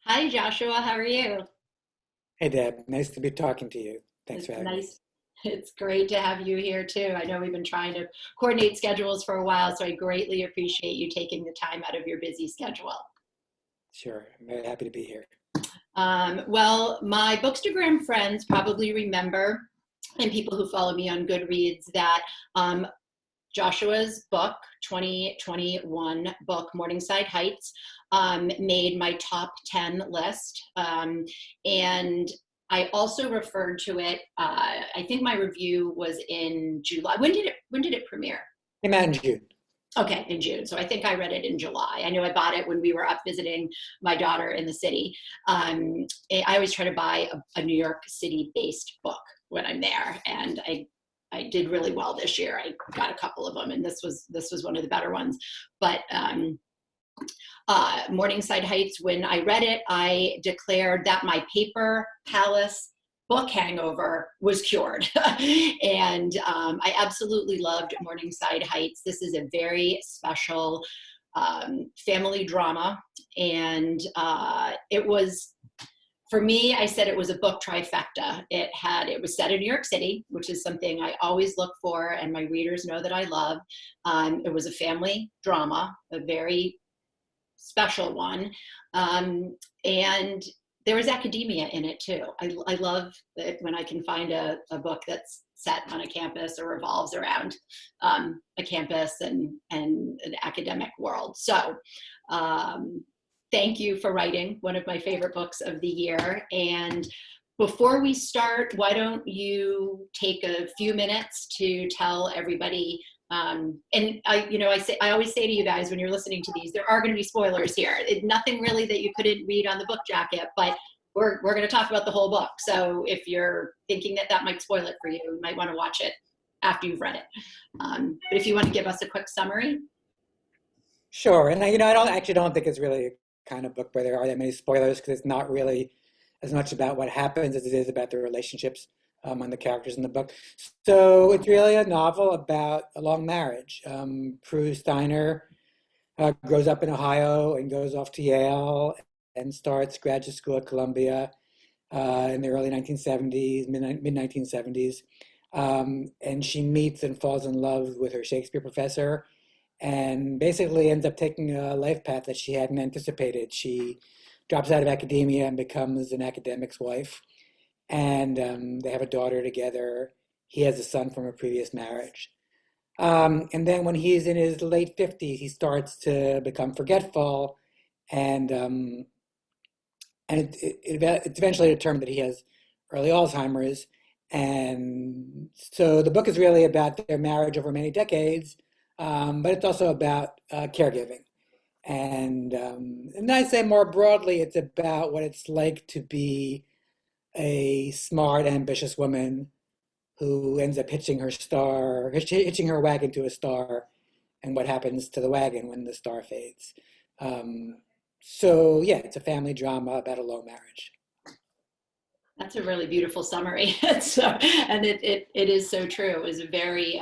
Hi, Joshua. How are you? Hey Deb, nice to be talking to you. Thanks for It's having me. nice. It's great to have you here too. I know we've been trying to coordinate schedules for a while, so I greatly appreciate you taking the time out of your busy schedule. Sure, I'm very happy to be here. Well, my Bookstagram friends probably remember, and people who follow me on Goodreads, that um, Joshua's book, 2021 book, Morningside Heights, made my top 10 list. And I also referred to it, I think my review was in July. When did it premiere? Came out in June. Okay, in June. So I think I read it in July. I know I bought it when we were up visiting my daughter in the city. I always try to buy a New York City based book when I'm there, and I did really well this year. I got a couple of them, and this was one of the better ones. But Morningside Heights, when I read it, I declared that my paper palace book hangover was cured. And I absolutely loved Morningside Heights. This is a very special family drama. And it was, for me, I said it was a book trifecta. It was set in New York City, which is something I always look for, and my readers know that I love. It was a family drama, a very special one. And there was academia in it too. I love it when I can find a book that's set on a campus or revolves around a campus and an academic world. So thank you for writing one of my favorite books of the year. And before we start, why don't you take a few minutes to tell everybody and I always say to you guys when you're listening to these, there are going to be spoilers here. Nothing really that you couldn't read on the book jacket, but we're going to talk about the whole book. So if you're thinking that might spoil it for you, you might want to watch it after you've read it. But if you want to give us a quick summary. Sure, and I don't think it's really a kind of book where there are that many spoilers because it's not really as much about what happens as it is about the relationships and the characters in the book. So it's really a novel about a long marriage. Prue Steiner grows up in Ohio and goes off to Yale and starts graduate school at Columbia in the early 1970s, mid 1970s. And she meets and falls in love with her Shakespeare professor and basically ends up taking a life path that she hadn't anticipated. She drops out of academia and becomes an academic's wife. And they have a daughter together. He has a son from a previous marriage. And then when he's in his late 50s, he starts to become forgetful and it's eventually determined that he has early Alzheimer's. And so the book is really about their marriage over many decades, but it's also about caregiving. And I say more broadly, it's about what it's like to be a smart, ambitious woman who ends up hitching her wagon to a star, and what happens to the wagon when the star fades. Um, so yeah, it's a family drama about a low marriage. That's a really beautiful summary. And it is so true. It was a very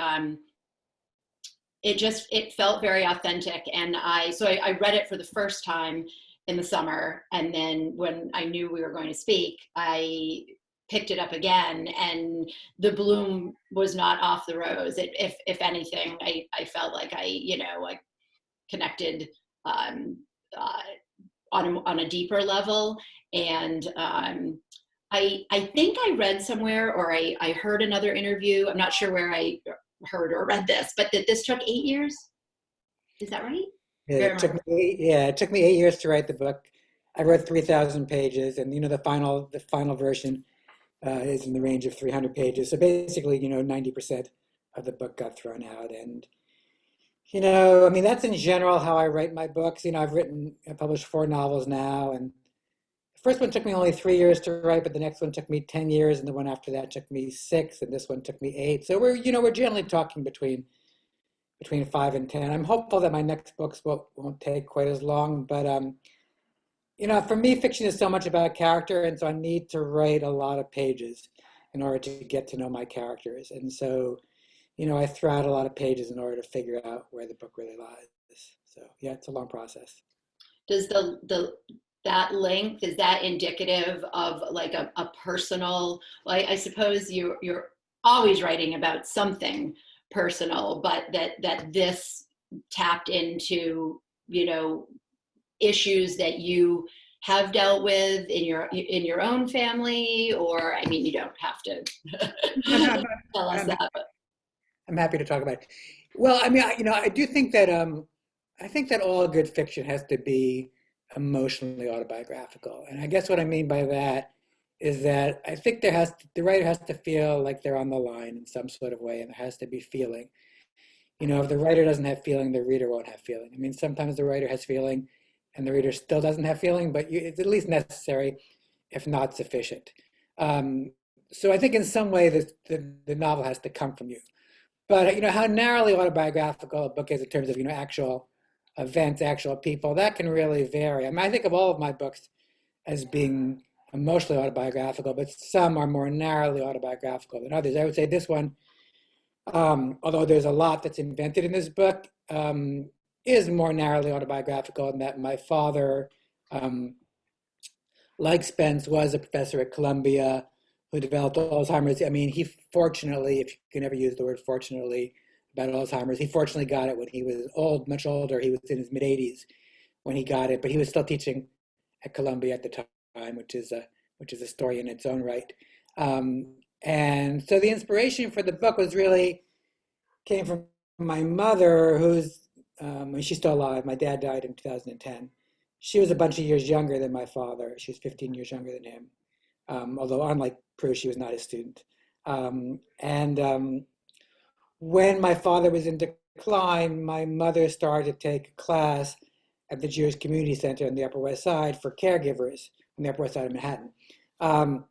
it felt very authentic, and I read it for the first time in the summer, and then when I knew we were going to speak, I picked it up again, and the bloom was not off the rose. If anything, I felt like I connected um, uh, on a deeper level. And I think I read somewhere, or I heard another interview, I'm not sure where I heard or read this, but that this took 8 years. Is that right? It took me 8 years to write the book. I wrote 3,000 pages, and the final version is in the range of 300 pages. So basically, 90% of the book got thrown out. And I mean, that's in general how I write my books. I published four novels now, and the first one took me only 3 years to write, but the next one took me 10 years, and the one after that took me six, and this one took me eight. So we're generally talking between 5 and 10. I'm hopeful that my next books won't take quite as long, but for me, fiction is so much about character, and so I need to write a lot of pages in order to get to know my characters. And so, I throw out a lot of pages in order to figure out where the book really lies. So yeah, it's a long process. Does the that length, is that indicative of like a personal, well, I suppose you're always writing about something personal, but that this tapped into, you know, issues that you have dealt with in your own family, or I mean, you don't have to I'm, I'm, tell us I'm, that, but I'm happy to talk about it. Well, I mean, I do think that I think that all good fiction has to be emotionally autobiographical, and I guess what I mean by that is that I think the writer has to feel like they're on the line in some sort of way, and there has to be feeling. If the writer doesn't have feeling, the reader won't have feeling. I mean, sometimes the writer has feeling, and the reader still doesn't have feeling, but it's at least necessary, if not sufficient. Um, so I think in some way the novel has to come from you. But how narrowly autobiographical a book is in terms of actual events, actual people, that can really vary. I mean, I think of all of my books as being emotionally autobiographical, but some are more narrowly autobiographical than others. I would say this one, although there's a lot that's invented in this book, is more narrowly autobiographical in that my father, um, like Spence, was a professor at Columbia who developed Alzheimer's. I mean, he fortunately, if you can ever use the word fortunately about Alzheimer's, he fortunately got it when he was old, much older. He was in his mid-80s when he got it, but he was still teaching at Columbia at the time, which is a story in its own right. And so the inspiration for the book was really came from my mother, who's she's still alive. My dad died in 2010. She was a bunch of years younger than my father. She was 15 years younger than him. Although unlike Prue, she was not his student. And when my father was in decline, my mother started to take a class at the Jewish Community Center on the Upper West Side for caregivers on the Upper West Side of Manhattan. Um,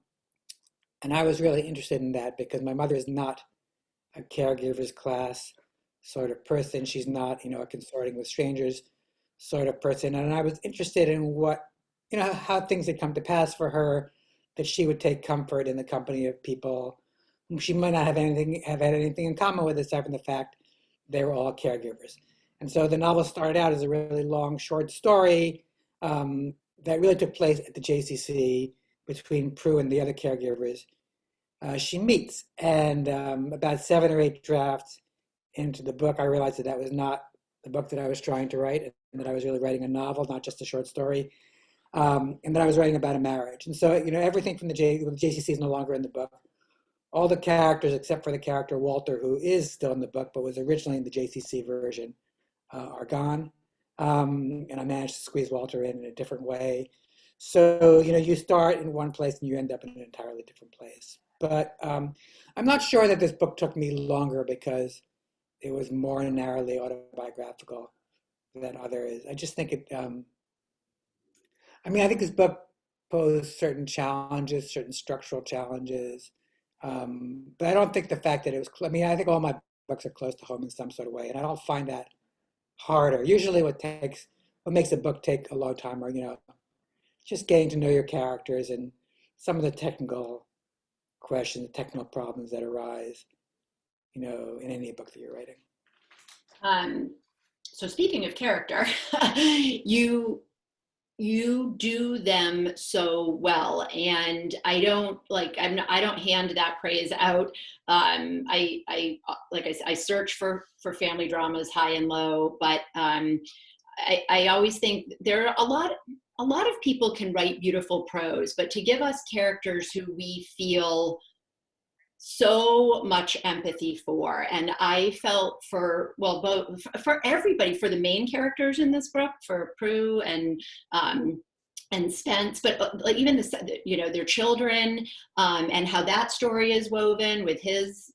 and I was really interested in that because my mother is not a caregivers class sort of person. She's not, a consorting with strangers sort of person. And I was interested in how things had come to pass for her, that she would take comfort in the company of people whom she might not have had anything in common with, aside from the fact they were all caregivers. And so the novel started out as a really long, short story that really took place at the JCC between Prue and the other caregivers she meets. And about 7 or 8 drafts into the book, I realized that that was not the book that I was trying to write, and that I was really writing a novel, not just a short story, and that I was writing about a marriage. And so, everything from the JCC is no longer in the book. All the characters, except for the character Walter, who is still in the book, but was originally in the JCC version, are gone. And I managed to squeeze Walter in a different way. So, you start in one place and you end up in an entirely different place. But I'm not sure that this book took me longer because it was more narrowly autobiographical than others. I just think I think this book posed certain challenges, certain structural challenges. But I don't think the fact that it was, I think all my books are close to home in some sort of way, and I don't find that harder. Usually what makes a book take a long time are, just getting to know your characters and some of the technical questions, the technical problems that arise, in any book that you're writing. So speaking of character, you do them so well, and I don't hand that praise out. I like I said, I search for family dramas high and low, but I always think there are a lot of people can write beautiful prose, but to give us characters who we feel so much empathy for, and I felt both for everybody, for the main characters in this book, for Prue and Spence, but like even their children, and how that story is woven with his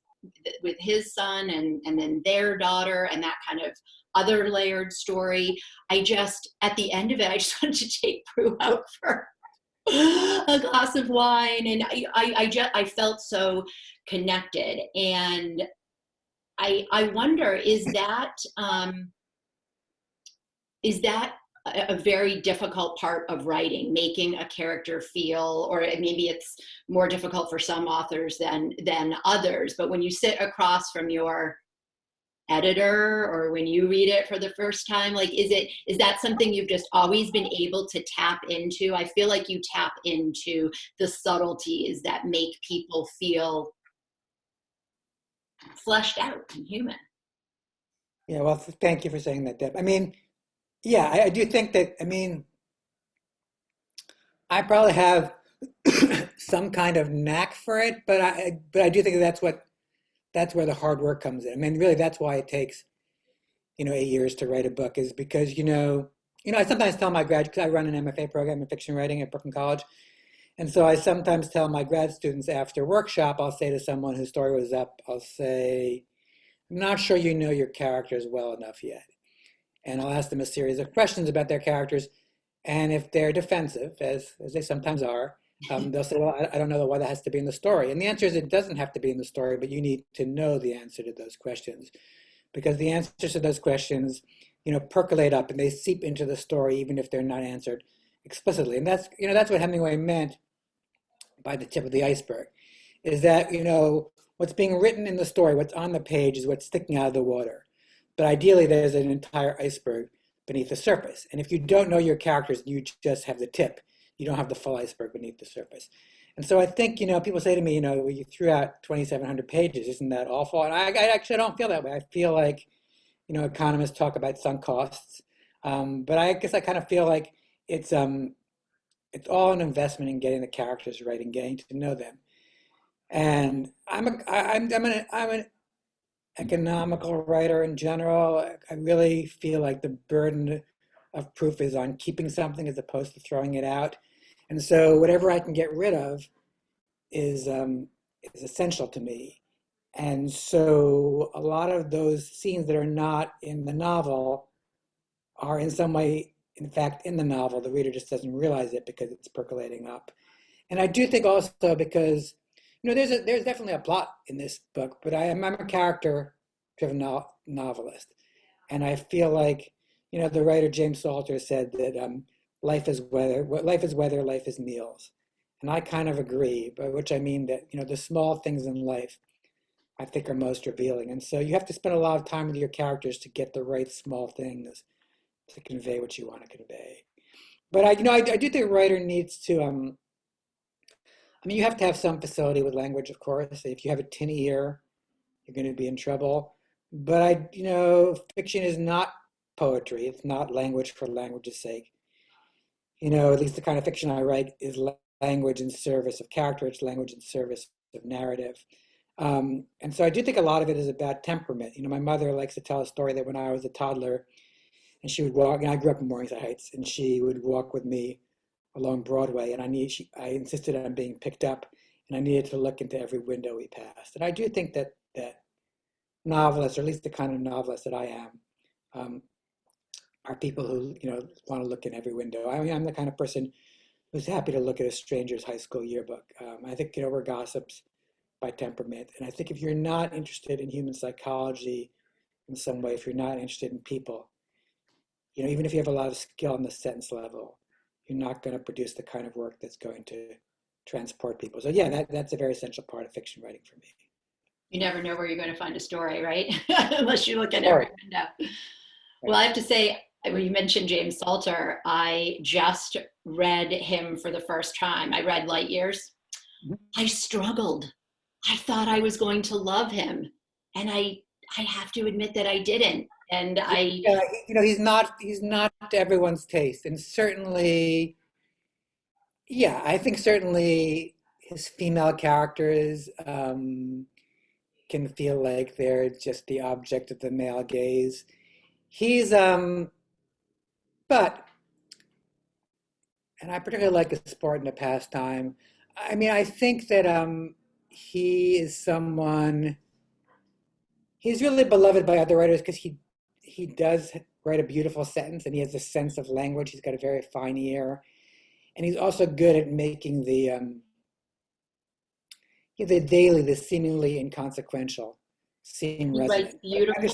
son and then their daughter, and that kind of other layered story. At the end of it, I just wanted to take Prue out for a glass of wine, and I felt so connected. And I wonder, is that a very difficult part of writing, making a character feel, or maybe it's more difficult for some authors than others, but when you sit across from your editor or when you read it for the first time? Like, is that something you've just always been able to tap into? I feel like you tap into the subtleties that make people feel fleshed out and human. Yeah, well, thank you for saying that, Deb. I mean, yeah, I do think that, I mean, I probably have some kind of knack for it, but I do think that's where the hard work comes in. I mean, really, that's why it takes 8 years to write a book is because I sometimes tell my grad because I run an MFA program in fiction writing at Brooklyn College, and so I sometimes tell my grad students after workshop, I'll say to someone whose story was up, I'll say, I'm not sure you know your characters well enough yet, and I'll ask them a series of questions about their characters. And if they're defensive, as they sometimes are, they'll say, well, I don't know why that has to be in the story. And the answer is it doesn't have to be in the story, but you need to know the answer to those questions. Because the answers to those questions, percolate up and they seep into the story, even if they're not answered explicitly. And that's what Hemingway meant by the tip of the iceberg, is that, what's being written in the story, what's on the page is what's sticking out of the water. But ideally, there's an entire iceberg beneath the surface. And if you don't know your characters, you just have the tip. You don't have the full iceberg beneath the surface. And so I think, people say to me, well, you threw out 2,700 pages. Isn't that awful? And I actually don't feel that way. I feel like, economists talk about sunk costs. But I guess I kind of feel like it's all an investment in getting the characters right and getting to know them. And I'm an economical writer in general. I really feel like the burden of proof is on keeping something as opposed to throwing it out. And so whatever I can get rid of is essential to me. And so a lot of those scenes that are not in the novel are in some way, in fact, in the novel. The reader just doesn't realize it because it's percolating up. And I do think also because, there's definitely a plot in this book, but I'm a character-driven novelist. And I feel like, the writer James Salter said that life is weather, life is meals. And I kind of agree, by which I mean that, the small things in life I think are most revealing. And so you have to spend a lot of time with your characters to get the right small things to convey what you want to convey. But I do think a writer needs to, you have to have some facility with language, of course. If you have a tin ear, you're going to be in trouble. But fiction is not poetry. It's not language for language's sake. At least the kind of fiction I write is language in service of character. It's language in service of narrative. And so I do think a lot of it is about temperament. My mother likes to tell a story that when I was a toddler, and she would walk, and I grew up in Morningside Heights, and she would walk with me along Broadway, and I insisted on being picked up, and I needed to look into every window we passed. And I do think that novelists, or at least the kind of novelist that I am, are people who want to look in every window. I'm the kind of person who's happy to look at a stranger's high school yearbook. I think we're gossips by temperament, and I think if you're not interested in human psychology in some way, if you're not interested in people, even if you have a lot of skill on the sentence level, you're not going to produce the kind of work that's going to transport people. So yeah, that's a very essential part of fiction writing for me. You never know where you're going to find a story, right? Unless you look at every window. Right. Well, I have to say, when you mentioned James Salter, I just read him for the first time. I read Light Years. Mm-hmm. I struggled. I thought I was going to love him, and I have to admit that I didn't. And he's not to everyone's taste, and certainly, I think certainly his female characters can feel like they're just the object of the male gaze. He's but, and I particularly like a sport and a pastime. I think that he is someone. He's really beloved by other writers because he does write a beautiful sentence, and he has a sense of language. He's got a very fine ear, and he's also good at making the daily, the seemingly inconsequential, seem resonant. Beautiful.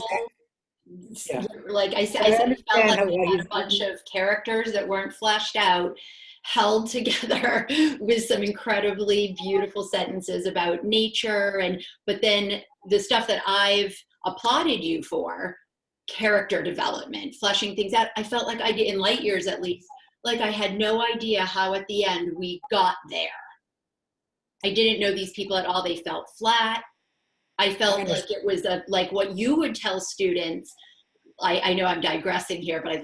Yeah. Like I said, it felt like he had a bunch of characters that weren't fleshed out, held together with some incredibly beautiful sentences about nature, but then the stuff that I've applauded you for character development, fleshing things out. I felt like I did, in light years at least, like I had no idea how at the end we got there. I didn't know these people at all. They felt flat. I felt like it was like what you would tell students. I know I'm digressing here, but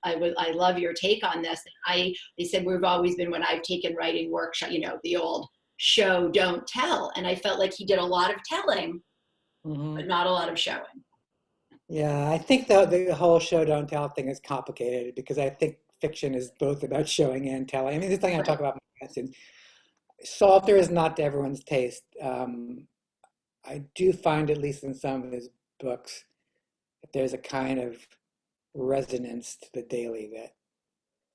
I love your take on this. They said we've always been, when I've taken writing workshop, the old show, don't tell. And I felt like he did a lot of telling, but not a lot of showing. Yeah, I think the whole show don't tell thing is complicated because I think fiction is both about showing and telling. I mean, this thing I talk about, Salter is not to everyone's taste. I do find, at least in some of his books, that there's a kind of resonance to the daily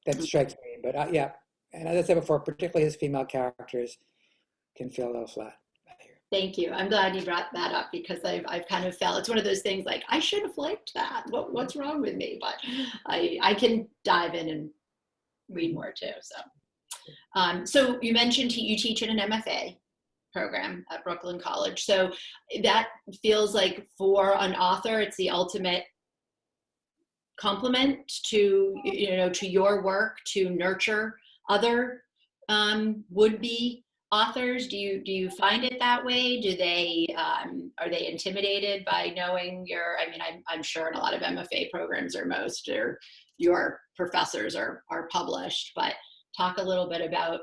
that strikes me. But yeah, and as I said before, particularly his female characters can feel a little flat. Thank you. I'm glad you brought that up because I've kind of felt it's one of those things like I should have liked that. What's wrong with me? But I can dive in and read more too. So you mentioned you teach in an MFA program at Brooklyn College. So that feels like for an author, it's the ultimate compliment to to your work to nurture other would-be authors. Do you find it that way? Do they are they intimidated by knowing your? I mean, I'm sure in a lot of MFA programs or your professors are published, but talk a little bit about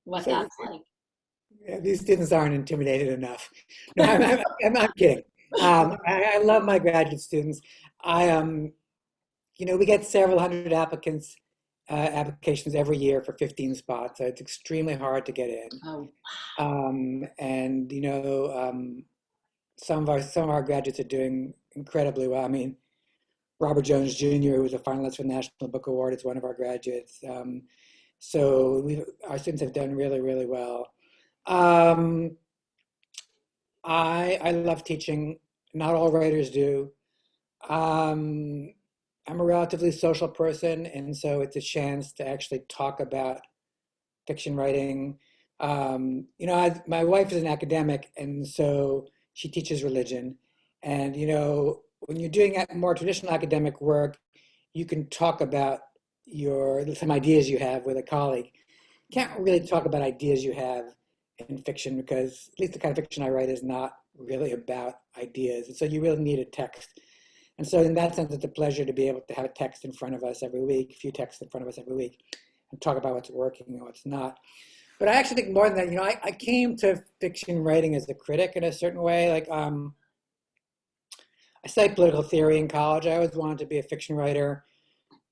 what that's like. Yeah, these students aren't intimidated enough. No, I'm kidding. I love my graduate students. We get several hundred applications every year for 15 spots. So it's extremely hard to get in. Oh. And some of our graduates are doing incredibly well. I mean, Robert Jones Jr., who was a finalist for the National Book Award, is one of our graduates. So our students have done really, really well. I love teaching. Not all writers do. I'm a relatively social person, and so it's a chance to actually talk about fiction writing. My wife is an academic, and so she teaches religion. And when you're doing more traditional academic work, you can talk about some ideas you have with a colleague. You can't really talk about ideas you have in fiction because at least the kind of fiction I write is not really about ideas. And so you really need a text. And so in that sense, it's a pleasure to be able to have a text in front of us every week, a few texts in front of us every week, and talk about what's working and what's not. But I actually think more than that, I came to fiction writing as a critic in a certain way. Like I studied political theory in college. I always wanted to be a fiction writer,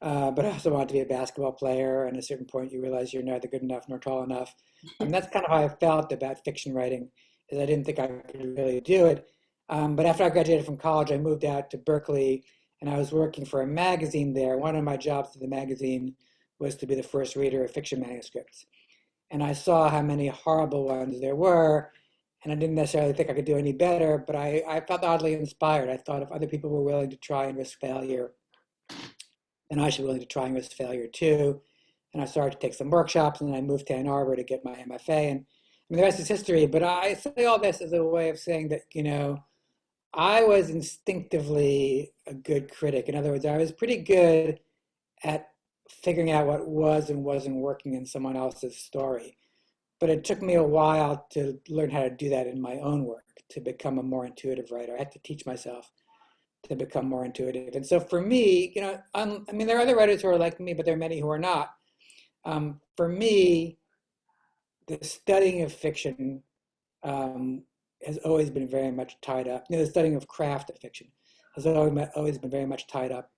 but I also wanted to be a basketball player. And at a certain point, you realize you're neither good enough nor tall enough. And that's kind of how I felt about fiction writing, is I didn't think I could really do it. But after I graduated from college, I moved out to Berkeley, and I was working for a magazine there. One of my jobs at the magazine was to be the first reader of fiction manuscripts. And I saw how many horrible ones there were, and I didn't necessarily think I could do any better, but I felt oddly inspired. I thought if other people were willing to try and risk failure, then I should be willing to try and risk failure too. And I started to take some workshops, and then I moved to Ann Arbor to get my MFA. And I mean, the rest is history, but I say all this as a way of saying that, I was instinctively a good critic. In other words, I was pretty good at figuring out what was and wasn't working in someone else's story. But it took me a while to learn how to do that in my own work, to become a more intuitive writer. I had to teach myself to become more intuitive. And so for me, there are other writers who are like me, but there are many who are not. For me, the studying of fiction has always been very much tied up. The studying of craft of fiction has always been very much tied up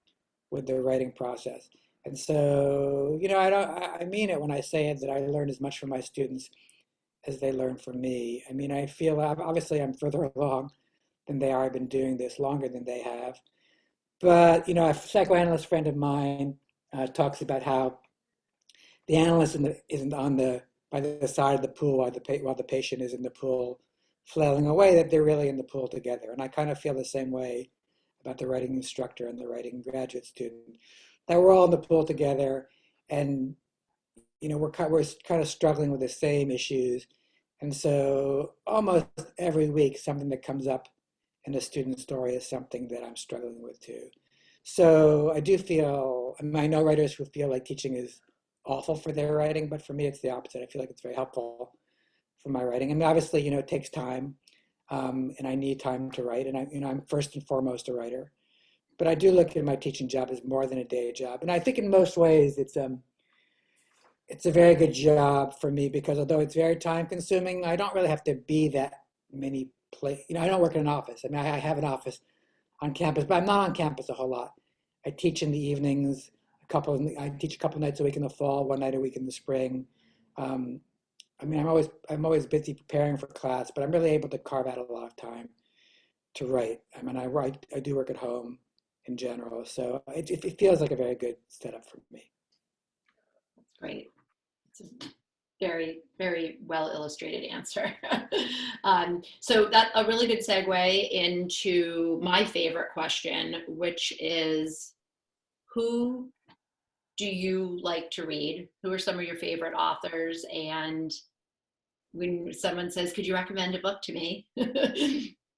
with the writing process. And so, I mean it when I say it, that I learn as much from my students as they learn from me. I mean, I feel obviously I'm further along than they are. I've been doing this longer than they have. But, a psychoanalyst friend of mine talks about how the analyst isn't by the side of the pool while the patient is in the pool flailing away, that they're really in the pool together. And I kind of feel the same way about the writing instructor and the writing graduate student, that we're all in the pool together, and we're kind of struggling with the same issues. And so almost every week something that comes up and a student story is something that I'm struggling with too. So I do feel, I mean, I know writers who feel like teaching is awful for their writing, but for me, it's the opposite. I feel like it's very helpful for my writing. And obviously, it takes time, and I need time to write. And I'm first and foremost a writer. But I do look at my teaching job as more than a day job. And I think in most ways, it's a very good job for me because although it's very time consuming, I don't really have to be that many places. I don't work in an office. I mean, I have an office on campus, but I'm not on campus a whole lot. I teach in the evenings, I teach a couple nights a week in the fall, one night a week in the spring. Um, I mean, I'm always busy preparing for class, but I'm really able to carve out a lot of time to write. I mean, I do work at home in general, so it feels like a very good setup for me. That's great. It's a very, very well illustrated answer. So that's a really good segue into my favorite question, which is, who do you like to read? Who are some of your favorite authors? And when someone says, could you recommend a book to me?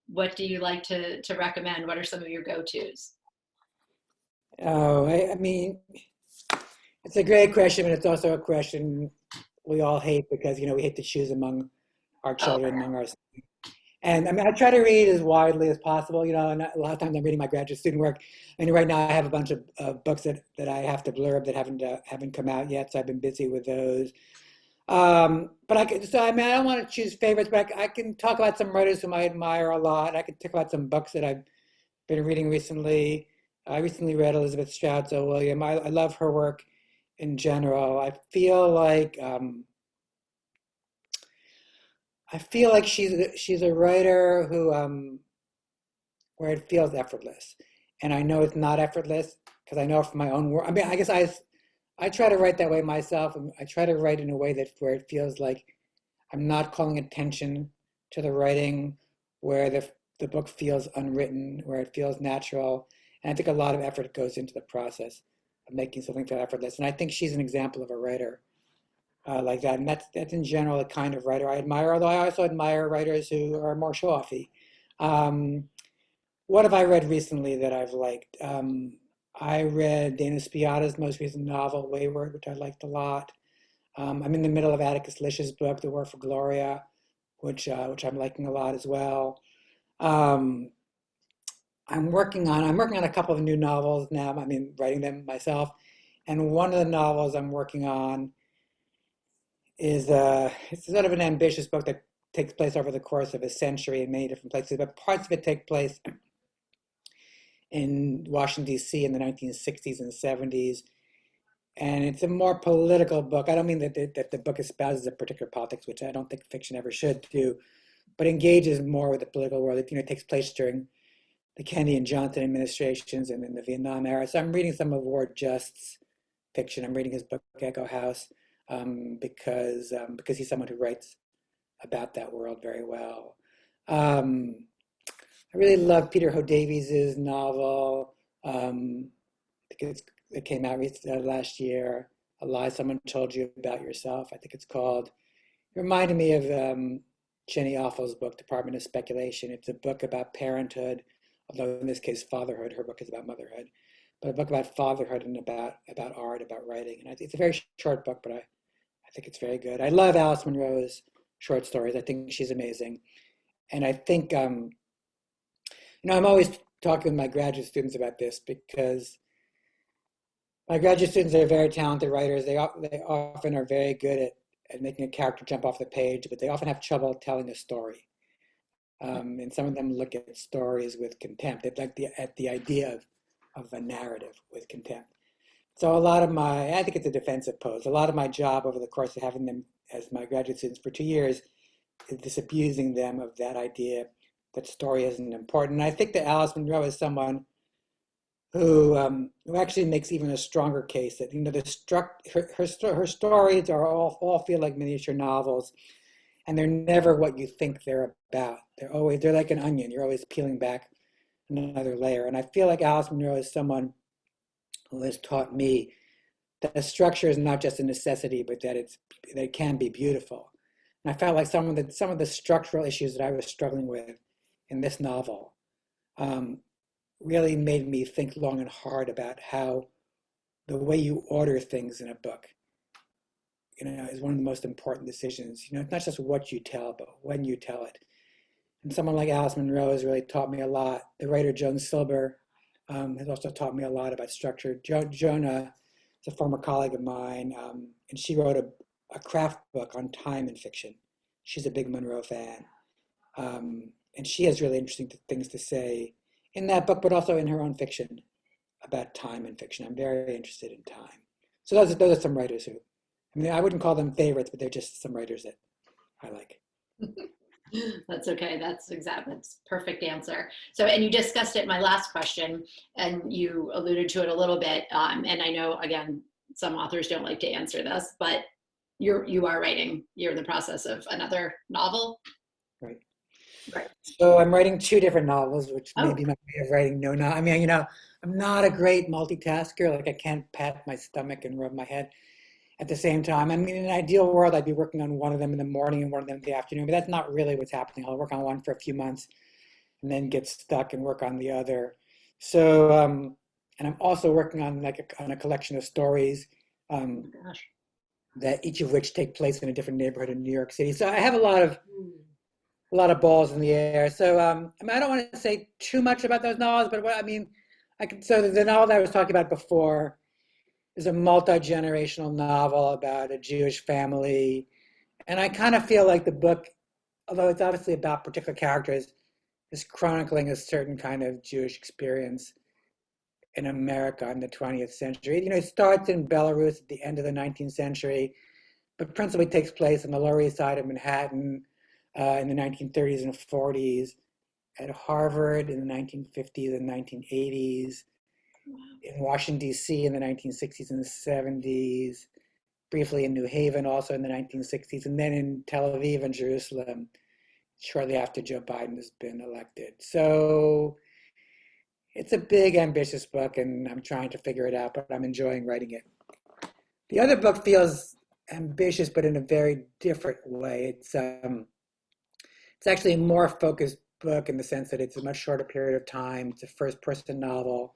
What do you like to recommend? What are some of your go-tos? Oh, I mean, it's a great question, but it's also a question we all hate because, we hate to choose among our Oh, children, among our. And I mean, I try to read as widely as possible, and a lot of times I'm reading my graduate student work. And right now I have a bunch of books that I have to blurb that haven't come out yet, so I've been busy with those. But I mean, I don't want to choose favorites, but I can talk about some writers whom I admire a lot. I can talk about some books that I've been reading recently. I recently read Elizabeth Strout's O. William. I love her work in general. I feel like she's a writer who where it feels effortless, and I know it's not effortless because I know from my own work. I mean, I guess I try to write that way myself, and I try to write in a way that where it feels like I'm not calling attention to the writing, where the book feels unwritten, where it feels natural, and I think a lot of effort goes into the process of making something feel effortless. And I think she's an example of a writer like that. And that's in general the kind of writer I admire, although I also admire writers who are more show-offy. Um, what have I read recently that I've liked? I read Dana Spiotta's most recent novel, Wayward, which I liked a lot. I'm in the middle of Atticus Lish's book, The War for Gloria, which I'm liking a lot as well. Um, I'm working on a couple of new novels now. I mean, writing them myself. And one of the novels I'm working on is it's sort of an ambitious book that takes place over the course of a century in many different places, but parts of it take place in Washington, D.C. in the 1960s and 70s. And it's a more political book. I don't mean that the book espouses a particular politics, which I don't think fiction ever should do, but engages more with the political world. It takes place during the Kennedy and Johnson administrations and in the Vietnam era. So I'm reading some of Ward Just's fiction. I'm reading his book Echo House because he's someone who writes about that world very well. Um, I really love Peter Ho-Davies' novel. I think it came out last year. A Lie Someone Told You About Yourself, I think it's called. It reminded me of Jenny Offal's book, Department of Speculation. It's a book about parenthood, although in this case, fatherhood. Her book is about motherhood, but a book about fatherhood and about art, about writing. And it's a very short book, but I think it's very good. I love Alice Munro's short stories. I think she's amazing. And I think, I'm always talking with my graduate students about this because my graduate students are very talented writers. They often are very good at making a character jump off the page, but they often have trouble telling a story. And some of them look at stories with contempt. They like at the idea of a narrative with contempt. So I think it's a defensive pose. A lot of my job over the course of having them as my graduate students for 2 years is disabusing them of that idea that story isn't important. And I think that Alice Munro is someone who actually makes even a stronger case that her stories are all feel like miniature novels, and they're never what you think they're about. They're like an onion. You're always peeling back another layer. And I feel like Alice Munro is someone who has taught me that structure is not just a necessity, but that it can be beautiful. And I felt like some of the structural issues that I was struggling with in this novel um, really made me think long and hard about how the way you order things in a book, is one of the most important decisions. It's not just what you tell, but when you tell it. And someone like Alice Munro has really taught me a lot. The writer Joan Silber has also taught me a lot about structure. Jonah is a former colleague of mine, and she wrote a craft book on time and fiction. She's a big Munro fan. And she has really interesting things to say in that book, but also in her own fiction about time and fiction. I'm very interested in time. So those are some writers who, I wouldn't call them favorites, but they're just some writers that I like. That's okay. That's perfect answer. So, and you discussed it in my last question, and you alluded to it a little bit. And I know, again, some authors don't like to answer this, but you are writing. You're in the process of another novel. Right. Right. So I'm writing two different novels, which may Oh. be my way of writing no. I'm not a great multitasker. Like I can't pat my stomach and rub my head at the same time. In an ideal world, I'd be working on one of them in the morning and one of them in the afternoon, but that's not really what's happening. I'll work on one for a few months and then get stuck and work on the other. So, and I'm also working on on a collection of stories Gosh. that each of which take place in a different neighborhood in New York City. So I have a lot of balls in the air. So I don't want to say too much about those novels, but so the novel that I was talking about before is a multi-generational novel about a Jewish family. And I kind of feel like the book, although it's obviously about particular characters, is chronicling a certain kind of Jewish experience in America in the 20th century. It starts in Belarus at the end of the 19th century, but principally takes place on the Lower East Side of Manhattan in the 1930s and 40s, at Harvard in the 1950s and 1980s, in Washington, D.C. in the 1960s and the 70s, briefly in New Haven also in the 1960s, and then in Tel Aviv and Jerusalem shortly after Joe Biden has been elected. So it's a big, ambitious book, and I'm trying to figure it out, but I'm enjoying writing it. The other book feels ambitious, but in a very different way. It's actually a more focused book in the sense that it's a much shorter period of time. It's a first-person novel.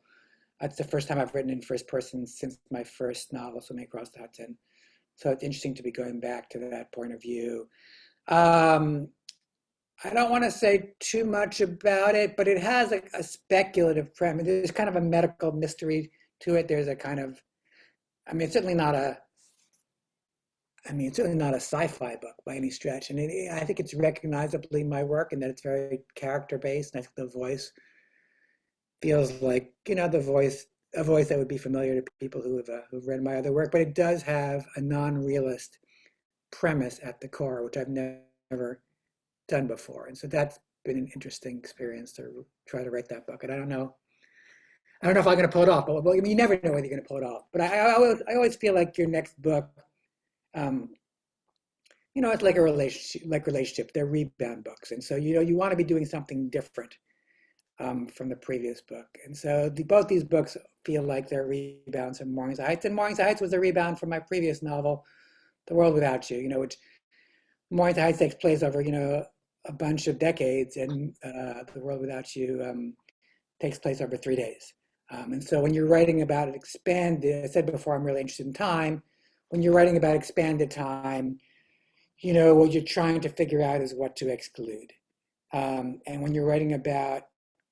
It's the first time I've written in first person since my first novel, Swimming Across the Hudson. So it's interesting to be going back to that point of view. I don't want to say too much about it, but it has a speculative premise. There's kind of a medical mystery to it. There's a kind of, it's certainly not a sci-fi book by any stretch. And I think it's recognizably my work in that it's very character-based. And I think the voice feels like, a voice that would be familiar to people who've read my other work. But it does have a non-realist premise at the core, which I've never done before. And so that's been an interesting experience to try to write that book. And I don't know if I'm going to pull it off, but you never know whether you're going to pull it off. But I always feel like your next book, it's like a relationship. They're rebound books. And so, you want to be doing something different from the previous book. And so both these books feel like they're rebounds from Morningside Heights. And Morningside Heights was a rebound from my previous novel, The World Without You, which Morningside Heights takes place over, a bunch of decades, and The World Without You takes place over 3 days. And so when you're writing about expanded, I said before, I'm really interested in time. When you're writing about expanded time, what you're trying to figure out is what to exclude. And when you're writing about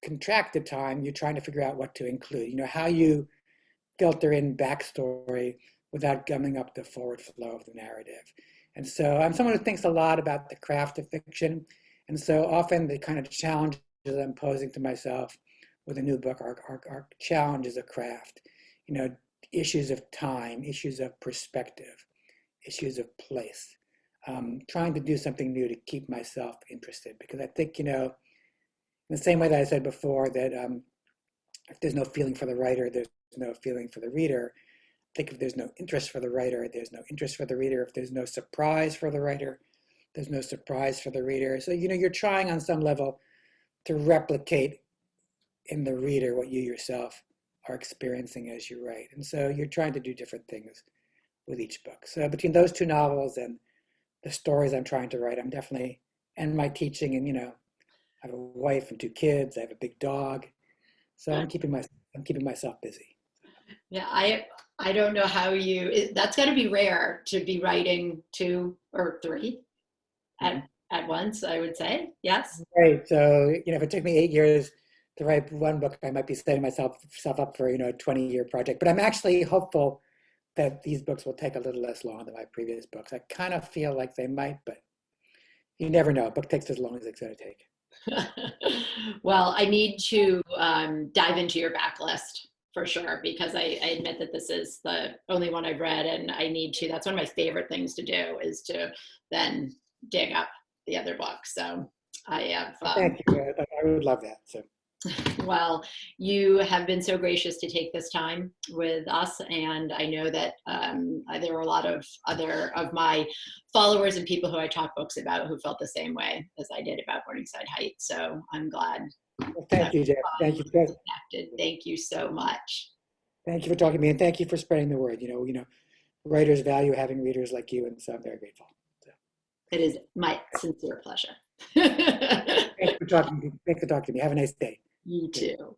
contracted time, you're trying to figure out what to include, how you filter in backstory without gumming up the forward flow of the narrative. And so I'm someone who thinks a lot about the craft of fiction. And so often the kind of challenges I'm posing to myself with a new book are challenges of craft, issues of time, issues of perspective, issues of place, trying to do something new to keep myself interested. Because I think, in the same way that I said before, that if there's no feeling for the writer, there's no feeling for the reader. I think if there's no interest for the writer, there's no interest for the reader. If there's no surprise for the writer, there's no surprise for the reader. So, you're trying on some level to replicate in the reader what you yourself are experiencing as you write. And so you're trying to do different things with each book. So between those two novels and the stories I'm trying to write, I'm definitely, and my teaching, and, I have a wife and 2 kids. I have a big dog. So I'm keeping myself busy. Yeah, I don't know how that's got to be rare to be writing 2 or 3 Mhm. at once, I would say. Yes. Right. So, if it took me 8 years to write one book, I might be setting myself up for, a 20-year project. But I'm actually hopeful that these books will take a little less long than my previous books. I kind of feel like they might, but you never know. A book takes as long as it's going to take. Well, I need to dive into your backlist for sure because I admit that this is the only one I've read, and I need to. That's one of my favorite things to do is to then dig up the other books. So I have. Thank you. I would love that. So Well, you have been so gracious to take this time with us, and I know that there are a lot of other of my followers and people who I talk books about who felt the same way as I did about Morningside Heights. So I'm glad well, that thank you, Jeff. we Thank you. connected. Thank you so much. Thank you for talking to me, and thank you for spreading the word. Writers value having readers like you, and so I'm very grateful. So, It is my sincere pleasure. thanks for talking to me. Have a nice day. You too.